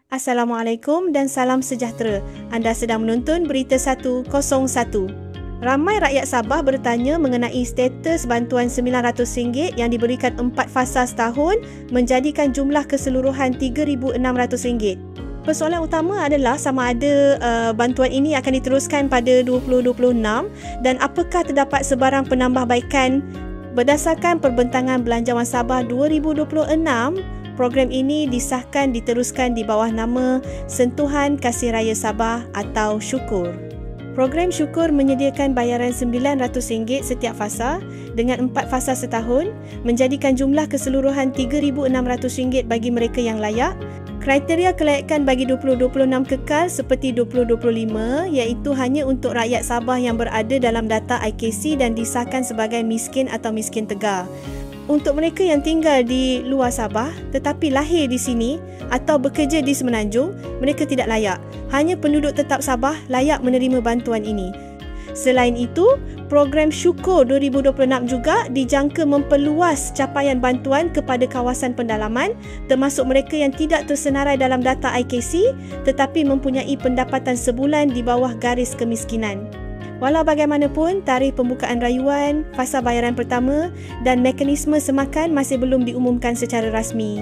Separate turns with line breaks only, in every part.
Assalamualaikum dan salam sejahtera. Anda sedang menonton Berita 101. Ramai rakyat Sabah bertanya mengenai status bantuan RM900 yang diberikan 4 fasa setahun menjadikan jumlah keseluruhan RM3,600. Persoalan utama adalah sama ada bantuan ini akan diteruskan pada 2026 dan apakah terdapat sebarang penambahbaikan. Berdasarkan Perbentangan Belanjawan Sabah 2026, program ini disahkan diteruskan di bawah nama Sentuhan Kasih Raya Sabah atau Syukur. Program Syukur menyediakan bayaran RM900 setiap fasa dengan 4 fasa setahun, menjadikan jumlah keseluruhan RM3,600 bagi mereka yang layak. Kriteria kelayakan bagi 2026 kekal seperti 2025, iaitu hanya untuk rakyat Sabah yang berada dalam data IKC dan disahkan sebagai miskin atau miskin tegar. Untuk mereka yang tinggal di luar Sabah tetapi lahir di sini atau bekerja di Semenanjung, mereka tidak layak. Hanya penduduk tetap Sabah layak menerima bantuan ini. Selain itu, program Syukur 2026 juga dijangka memperluas capaian bantuan kepada kawasan pendalaman, termasuk mereka yang tidak tersenarai dalam data IKC tetapi mempunyai pendapatan sebulan di bawah garis kemiskinan. Walau bagaimanapun, tarikh pembukaan rayuan, fasa bayaran pertama dan mekanisme semakan masih belum diumumkan secara rasmi.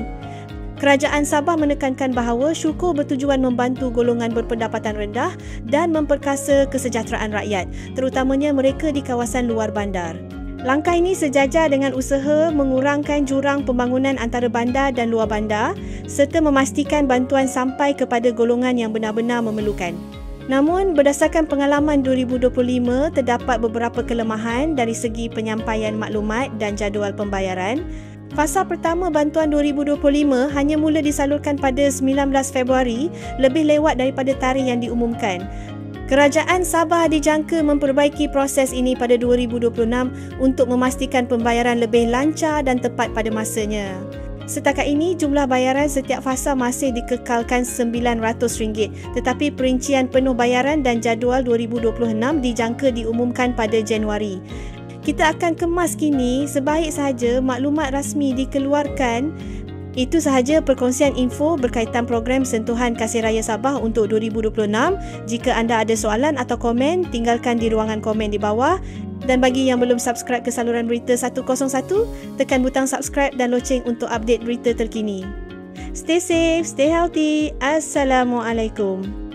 Kerajaan Sabah menekankan bahawa Syukur bertujuan membantu golongan berpendapatan rendah dan memperkasa kesejahteraan rakyat, terutamanya mereka di kawasan luar bandar. Langkah ini sejajar dengan usaha mengurangkan jurang pembangunan antara bandar dan luar bandar serta memastikan bantuan sampai kepada golongan yang benar-benar memerlukan. Namun, berdasarkan pengalaman 2025, terdapat beberapa kelemahan dari segi penyampaian maklumat dan jadual pembayaran. Fasa pertama bantuan 2025 hanya mula disalurkan pada 19 Februari, lebih lewat daripada tarikh yang diumumkan. Kerajaan Sabah dijangka memperbaiki proses ini pada 2026 untuk memastikan pembayaran lebih lancar dan tepat pada masanya. Setakat ini, jumlah bayaran setiap fasa masih dikekalkan RM900, tetapi perincian penuh bayaran dan jadual 2026 dijangka diumumkan pada Januari. Kita akan kemas kini, sebaik sahaja maklumat rasmi dikeluarkan. Itu sahaja perkongsian info berkaitan program Sentuhan Kasih Raya Sabah untuk 2026. Jika anda ada soalan atau komen, tinggalkan di ruangan komen di bawah. Dan bagi yang belum subscribe ke saluran Berita 101, tekan butang subscribe dan loceng untuk update berita terkini. Stay safe, stay healthy. Assalamualaikum.